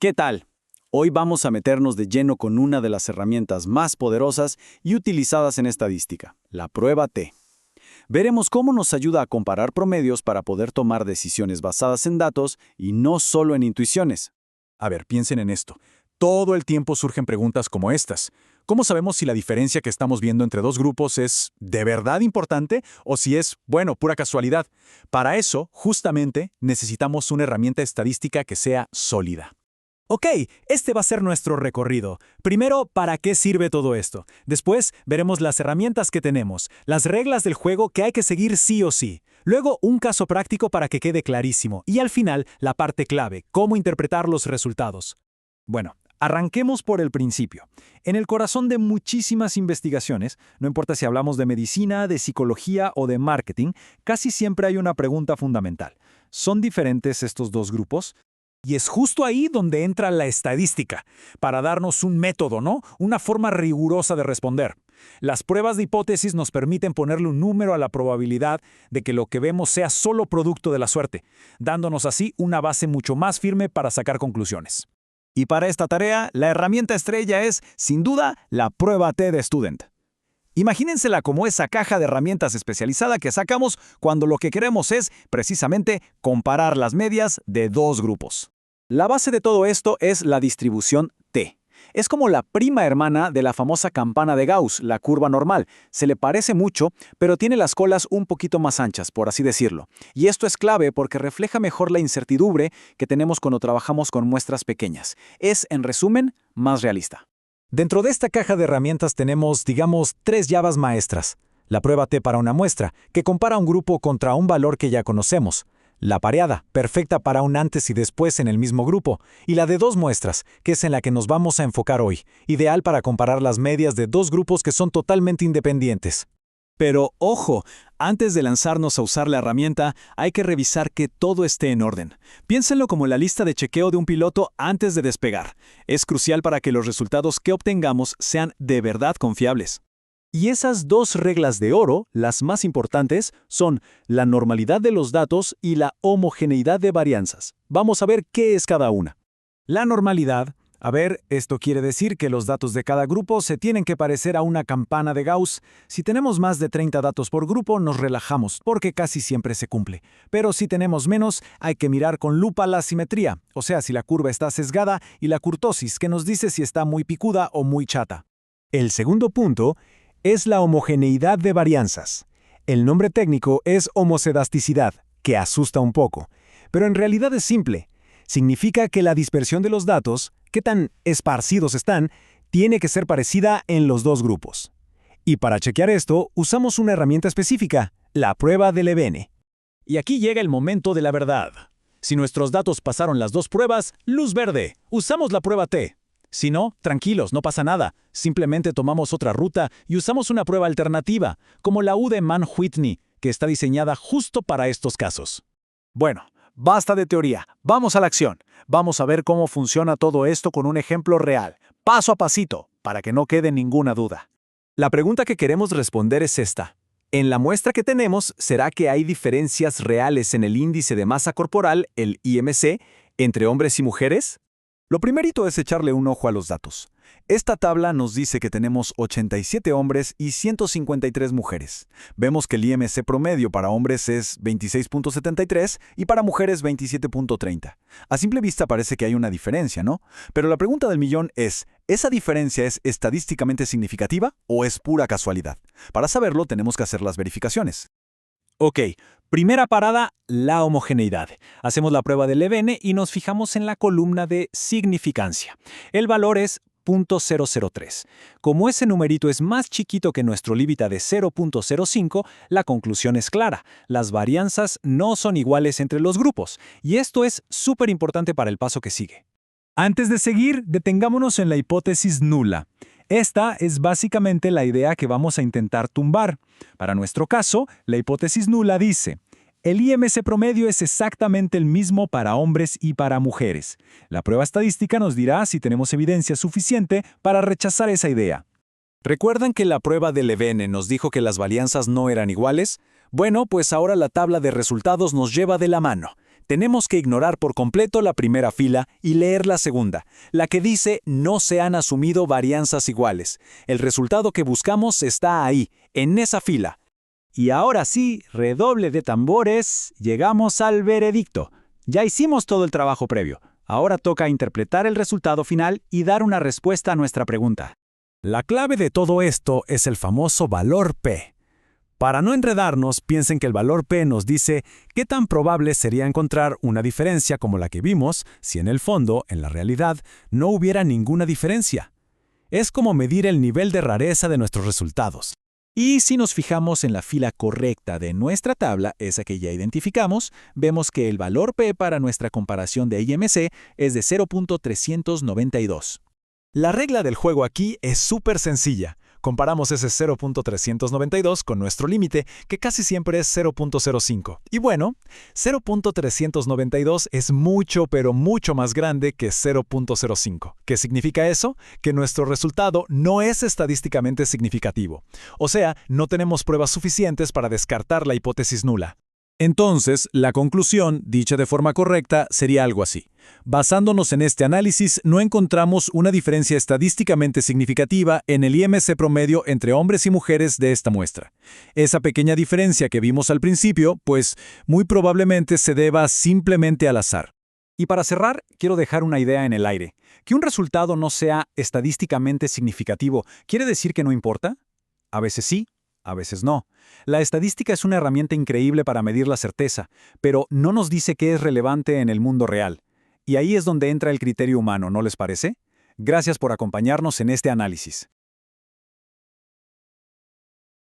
¿Qué tal? Hoy vamos a meternos de lleno con una de las herramientas más poderosas y utilizadas en estadística, la prueba T. Veremos cómo nos ayuda a comparar promedios para poder tomar decisiones basadas en datos y no solo en intuiciones. A ver, piensen en esto. Todo el tiempo surgen preguntas como estas. ¿Cómo sabemos si la diferencia que estamos viendo entre dos grupos es de verdad importante o si es, bueno, pura casualidad? Para eso, justamente, necesitamos una herramienta estadística que sea sólida. Ok, este va a ser nuestro recorrido. Primero, ¿para qué sirve todo esto? Después, veremos las herramientas que tenemos, las reglas del juego que hay que seguir sí o sí. Luego, un caso práctico para que quede clarísimo. Y al final, la parte clave, cómo interpretar los resultados. Bueno, arranquemos por el principio. En el corazón de muchísimas investigaciones, no importa si hablamos de medicina, de psicología o de marketing, casi siempre hay una pregunta fundamental. ¿Son diferentes estos dos grupos? Y es justo ahí donde entra la estadística, para darnos un método, ¿no? Una forma rigurosa de responder. Las pruebas de hipótesis nos permiten ponerle un número a la probabilidad de que lo que vemos sea solo producto de la suerte, dándonos así una base mucho más firme para sacar conclusiones. Y para esta tarea, la herramienta estrella es, sin duda, la prueba T de Student. Imagínensela como esa caja de herramientas especializada que sacamos cuando lo que queremos es, precisamente, comparar las medias de dos grupos. La base de todo esto es la distribución T. Es como la prima hermana de la famosa campana de Gauss, la curva normal. Se le parece mucho, pero tiene las colas un poquito más anchas, por así decirlo. Y esto es clave porque refleja mejor la incertidumbre que tenemos cuando trabajamos con muestras pequeñas. Es, en resumen, más realista. Dentro de esta caja de herramientas tenemos, digamos, 3 llaves maestras. La prueba T para una muestra, que compara un grupo contra un valor que ya conocemos. La pareada, perfecta para un antes y después en el mismo grupo. Y la de 2 muestras, que es en la que nos vamos a enfocar hoy, ideal para comparar las medias de 2 grupos que son totalmente independientes. Pero, ojo, antes de lanzarnos a usar la herramienta, hay que revisar que todo esté en orden. Piénsenlo como la lista de chequeo de un piloto antes de despegar. Es crucial para que los resultados que obtengamos sean de verdad confiables. Y esas 2 reglas de oro, las más importantes, son la normalidad de los datos y la homogeneidad de varianzas. Vamos a ver qué es cada una. La normalidad. A ver, esto quiere decir que los datos de cada grupo se tienen que parecer a una campana de Gauss. Si tenemos más de 30 datos por grupo, nos relajamos, porque casi siempre se cumple. Pero si tenemos menos, hay que mirar con lupa la simetría, o sea, si la curva está sesgada, y la kurtosis, que nos dice si está muy picuda o muy chata. El segundo punto es la homogeneidad de varianzas. El nombre técnico es homocedasticidad, que asusta un poco, pero en realidad es simple. Significa que la dispersión de los datos, qué tan esparcidos están, tiene que ser parecida en los dos grupos. Y para chequear esto, usamos una herramienta específica, la prueba de Levene. Y aquí llega el momento de la verdad. Si nuestros datos pasaron las 2 pruebas, luz verde, usamos la prueba T. Si no, tranquilos, no pasa nada. Simplemente tomamos otra ruta y usamos una prueba alternativa, como la U de Mann-Whitney, que está diseñada justo para estos casos. Bueno, basta de teoría, vamos a la acción. Vamos a ver cómo funciona todo esto con un ejemplo real, paso a pasito, para que no quede ninguna duda. La pregunta que queremos responder es esta. En la muestra que tenemos, ¿será que hay diferencias reales en el índice de masa corporal, el IMC, entre hombres y mujeres? Lo primerito es echarle un ojo a los datos. Esta tabla nos dice que tenemos 87 hombres y 153 mujeres. Vemos que el IMC promedio para hombres es 26.73 y para mujeres 27.30. A simple vista parece que hay una diferencia, ¿no? Pero la pregunta del millón es, ¿esa diferencia es estadísticamente significativa o es pura casualidad? Para saberlo tenemos que hacer las verificaciones. Ok, primera parada, la homogeneidad. Hacemos la prueba de Levene y nos fijamos en la columna de significancia. El valor es 0.003. Como ese numerito es más chiquito que nuestro límite de 0.05, la conclusión es clara. Las varianzas no son iguales entre los grupos. Y esto es súper importante para el paso que sigue. Antes de seguir, detengámonos en la hipótesis nula. Esta es básicamente la idea que vamos a intentar tumbar. Para nuestro caso, la hipótesis nula dice: el IMC promedio es exactamente el mismo para hombres y para mujeres. La prueba estadística nos dirá si tenemos evidencia suficiente para rechazar esa idea. ¿Recuerdan que la prueba de Levene nos dijo que las varianzas no eran iguales? Bueno, pues ahora la tabla de resultados nos lleva de la mano. tenemos que ignorar por completo la primera fila y leer la segunda, la que dice no se han asumido varianzas iguales. El resultado que buscamos está ahí, en esa fila. Y ahora sí, redoble de tambores, llegamos al veredicto. Ya hicimos todo el trabajo previo. Ahora toca interpretar el resultado final y dar una respuesta a nuestra pregunta. La clave de todo esto es el famoso valor P. Para no enredarnos, piensen que el valor P nos dice qué tan probable sería encontrar una diferencia como la que vimos si en el fondo, en la realidad, no hubiera ninguna diferencia. Es como medir el nivel de rareza de nuestros resultados. Y si nos fijamos en la fila correcta de nuestra tabla, esa que ya identificamos, vemos que el valor P para nuestra comparación de IMC es de 0.392. La regla del juego aquí es súper sencilla. Comparamos ese 0.392 con nuestro límite, que casi siempre es 0.05. Y bueno, 0.392 es mucho, pero mucho más grande que 0.05. ¿Qué significa eso? Que nuestro resultado no es estadísticamente significativo. O sea, no tenemos pruebas suficientes para descartar la hipótesis nula. Entonces, la conclusión, dicha de forma correcta, sería algo así. Basándonos en este análisis, no encontramos una diferencia estadísticamente significativa en el IMC promedio entre hombres y mujeres de esta muestra. Esa pequeña diferencia que vimos al principio, pues, muy probablemente se deba simplemente al azar. Y para cerrar, quiero dejar una idea en el aire. Que un resultado no sea estadísticamente significativo, ¿quiere decir que no importa? A veces sí. A veces no. La estadística es una herramienta increíble para medir la certeza, pero no nos dice qué es relevante en el mundo real. Y ahí es donde entra el criterio humano, ¿no les parece? Gracias por acompañarnos en este análisis.